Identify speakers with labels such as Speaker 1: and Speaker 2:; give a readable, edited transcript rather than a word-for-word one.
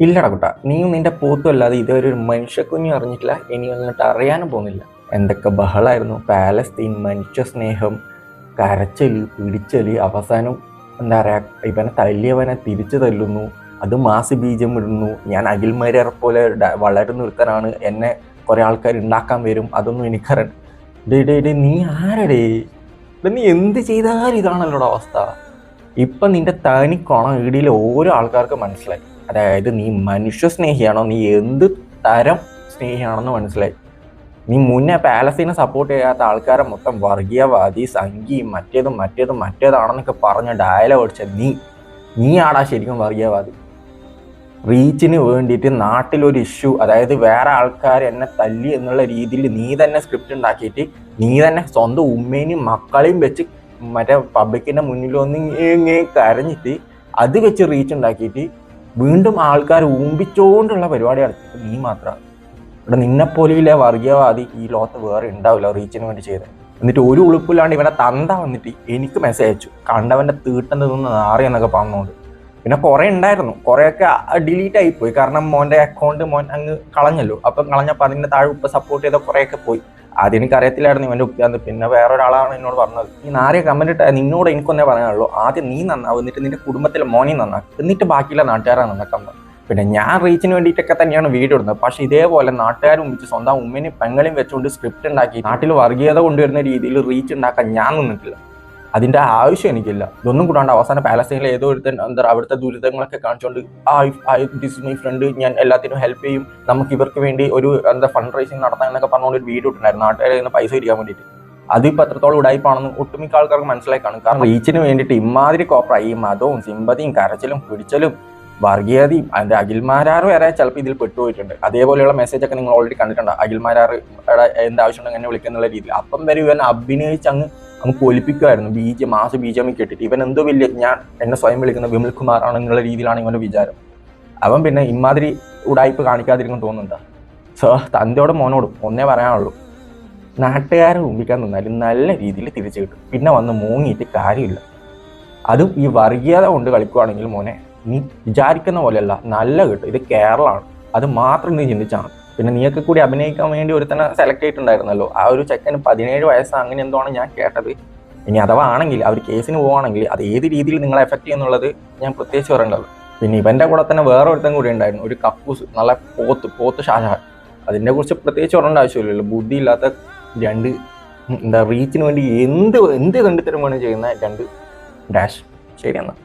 Speaker 1: ഇല്ലടാ കുട്ടാ, നീയും നിന്റെ പോത്തും അല്ലാതെ ഇതുവരെ ഒരു മനുഷ്യക്കുഞ്ഞും അറിഞ്ഞിട്ടില്ല, ഇനി വന്നിട്ട് അറിയാനും പോകുന്നില്ല. എന്തൊക്കെ ബഹളായിരുന്നു. പാലസ്തീൻ, മനുഷ്യ സ്നേഹം, കരച്ചല്, പിടിച്ചല്, അവസാനം എന്താ പറയാ, ഇവനെ തല്ലിയവനെ തിരിച്ചു തല്ലുന്നു, അത് മാസ് ബീജം ഇടുന്നു. ഞാൻ അഖിൽമാരെ പോലെ വളരുന്ന ഒരുത്തനാണ്, എന്നെ കുറെ ആൾക്കാർ ഉണ്ടാക്കാൻ വരും, അതൊന്നും എനിക്കറിയാം. ഡേ നീ ആരടേ? നീ എന്ത് ചെയ്താലും ഇതാണല്ലോടെ അവസ്ഥ. ഇപ്പം നിന്റെ തനിക്കോണം ഇടയിൽ ഓരോ ആൾക്കാർക്ക് മനസ്സിലായി. അതായത് നീ മനുഷ്യ സ്നേഹിയാണോ, നീ എന്ത് തരം സ്നേഹിയാണെന്ന് മനസ്സിലായി. നീ മുന്നേ പാലസ്തീനെ സപ്പോർട്ട് ചെയ്യാത്ത ആൾക്കാരെ മൊത്തം വർഗീയവാദി, സംഘി, മറ്റേതാണെന്നൊക്കെ പറഞ്ഞ ഡയലോഗ് അടിച്ച നീ ആടാ ശരിക്കും വർഗീയവാദി. റീച്ചിന് വേണ്ടിയിട്ട് നാട്ടിലൊരു ഇഷ്യൂ, അതായത് വേറെ ആൾക്കാർ എന്നെ തല്ലി എന്നുള്ള രീതിയിൽ നീ തന്നെ സ്ക്രിപ്റ്റ് ഉണ്ടാക്കിയിട്ട് നീ തന്നെ സ്വന്തം ഉമ്മേനെയും മക്കളെയും വെച്ച് മറ്റേ പബ്ലിക്കിന്റെ മുന്നിൽ വന്ന് ഇങ്ങനെ കരഞ്ഞിട്ട് അത് വെച്ച് റീച്ച് ഉണ്ടാക്കിയിട്ട് വീണ്ടും ആൾക്കാർ ഊമ്പിച്ചോണ്ടുള്ള പരിപാടി നടത്തിയിട്ട് നീ മാത്രമാണ്. ഇവിടെ നിന്നെപ്പോലെയില്ലേ വർഗീയവാദി ഈ ലോകത്ത് വേറെ ഉണ്ടാവില്ല റീച്ചിന് വേണ്ടി ചെയ്ത്. എന്നിട്ട് ഒരു ഉളുപ്പില്ലാണ്ട് ഇവനെ തന്ത വന്നിട്ട് എനിക്ക് മെസ്സേജ് അയച്ചു, കണ്ടവൻ്റെ തീട്ടം നിന്ന് നാറിയെന്നൊക്കെ പറഞ്ഞുകൊണ്ട്. പിന്നെ കുറെ ഉണ്ടായിരുന്നു, കുറെയൊക്കെ ഡിലീറ്റ് ആയിപ്പോയി, കാരണം മോൻ്റെ അക്കൗണ്ട് മോൻ അങ്ങ് കളഞ്ഞല്ലോ. അപ്പം കളഞ്ഞപ്പോൾ അതിൻ്റെ താഴെ ഉപ്പ സപ്പോർട്ട് ചെയ്ത കുറേയൊക്കെ പോയി. ആദ്യം എനിക്ക് അറിയത്തില്ലായിരുന്നു ഇവൻ്റെ ഉപ്പാന്ന്, പിന്നെ വേറൊരാളാണ് എന്നോട് പറഞ്ഞത്. ഈ നാറിയ കമന്റ് ഇട്ട നിന്നോട് എനിക്കൊന്നേ പറയാനുള്ളൂ, ആദ്യം നീ നന്നാവും, എന്നിട്ട് നിന്റെ കുടുംബത്തിലെ മോനെ നന്നാക്കും, എന്നിട്ട് ബാക്കിയുള്ള നാട്ടുകാരാണ് നന്നാക്കാൻ പോകുന്നത്. പിന്നെ ഞാൻ റീച്ചിന് വേണ്ടിയിട്ടൊക്കെ തന്നെയാണ് വീഡിയോ ഇടുന്നത്. പക്ഷെ ഇതേപോലെ നാട്ടുകാരും വെച്ച് സ്വന്തം ഉമ്മനെയും പെങ്ങളെയും വെച്ചുകൊണ്ട് സ്ക്രിപ്റ്റ് ഉണ്ടാക്കി നാട്ടിൽ വർഗീയത കൊണ്ടുവരുന്ന രീതിയിൽ റീച്ച് ഉണ്ടാക്കാൻ ഞാൻ നിന്നിട്ടില്ല. അതിൻ്റെ ആവശ്യം എനിക്കില്ല. ഇതൊന്നും കൂടാണ്ട് അവസാനം പാലസ്തീനിലെ ഏതോ ഒരുത്തൻ എന്താ അവിടുത്തെ ദുരിതങ്ങളൊക്കെ കാണിച്ചുകൊണ്ട് ദിസ് മൈ ഫ്രണ്ട്, ഞാൻ എല്ലാത്തിനും ഹെൽപ്പ് ചെയ്യും, നമുക്ക് ഇവർക്ക് വേണ്ടി ഒരു ഫണ്ട് റൈസിങ് നടത്താൻ എന്നൊക്കെ പറഞ്ഞുകൊണ്ട് ഒരു വീഡിയോ ഇട്ടുണ്ടായിരുന്നു നാട്ടുകാരെ നിന്ന് പൈസ ഇരിക്കാൻ വേണ്ടിയിട്ട്. അതിപ്പോൾ എത്രത്തോളം ഉടായ്പാണെന്ന് ഒട്ടുമിക്ക ആൾക്കാർക്ക് മനസ്സിലായി കാണും. കാരണം റീച്ചിന് വേണ്ടിയിട്ട് ഇമാതിരി കോപ്പറായി ഈ മതവും സിമ്പതിയും കരച്ചിലും പിടിച്ചലും വർഗീയതയും അതിൻ്റെ അഖിൽമാരാർ വരെ ചിലപ്പോൾ ഇതിൽ പെട്ടുപോയിട്ടുണ്ട്. അതേപോലെയുള്ള മെസ്സേജൊക്കെ നിങ്ങൾ ഓൾറെഡി കണ്ടിട്ടുണ്ട്. അഖിൽമാരാർ എന്താവശ്യമുണ്ടെങ്കിൽ എന്നെ വിളിക്കുന്നുള്ള രീതിയിൽ അപ്പം വരെ ഇവൻ അഭിനയിച്ച് അങ്ങ് പൊലിപ്പിക്കുമായിരുന്നു. മാസ് ബീജമി കെട്ടിട്ട് ഇവൻ എന്തോ വലിയ ഞാൻ എന്നെ സ്വയം വിളിക്കുന്ന വിമൽ കുമാർ ആണെന്നുള്ള രീതിയിലാണ് ഇവൻ്റെ വിചാരം. അവൻ പിന്നെ ഇമാതിരി ഉടായ്പ് കാണിക്കാതിരിക്കും തോന്നുന്നുണ്ടാ. സോ തൻ്റെയോടും മോനോടും ഒന്നേ പറയാനുള്ളൂ, നാട്ടുകാരെ ഊമ്പിക്കാൻ നിന്നാലും നല്ല രീതിയിൽ തിരിച്ചു കിട്ടും. പിന്നെ വന്ന് മൂങ്ങിയിട്ട് കാര്യമില്ല. അതും ഈ വർഗീയത കൊണ്ട് കളിക്കുവാണെങ്കിൽ മോനെ നീ വിചാരിക്കുന്ന പോലെയല്ല, നല്ല കിട്ടും. ഇത് കേരളമാണ്, അത് മാത്രം നീ ചിന്തിച്ചാണ്. പിന്നെ നീയൊക്കെ കൂടി അഭിനയിക്കാൻ വേണ്ടി ഒരുത്തനെ സെലക്ട് ചെയ്തിട്ടുണ്ടായിരുന്നല്ലോ. ആ ഒരു ചെക്കന് 17 വയസ്സ് അങ്ങനെ എന്തോ ആണ് ഞാൻ കേട്ടത്. ഇനി അഥവാ ആണെങ്കിൽ അവർ കേസിന് പോവുകയാണെങ്കിൽ അത് ഏത് രീതിയിൽ നിങ്ങളെ എഫക്ട് ചെയ്യുന്നുള്ളത് ഞാൻ പ്രത്യേകിച്ച് പറയേണ്ടത്. പിന്നെ ഇവൻ്റെ കൂടെ തന്നെ വേറെ ഒരുത്തൻ കൂടി ഉണ്ടായിരുന്നു, ഒരു കക്കൂസ്, നല്ല പോത്ത് ഷാജഹാൻ. അതിനെ കുറിച്ച് പ്രത്യേകിച്ച് പറയേണ്ട ആവശ്യമില്ലല്ലോ. ബുദ്ധിയില്ലാത്ത രണ്ട് റീച്ചിന് വേണ്ടി എന്ത് കണ്ടിത്തരം വേണം ചെയ്യുന്ന രണ്ട് ഡാഷ്. ശരി എന്നാ.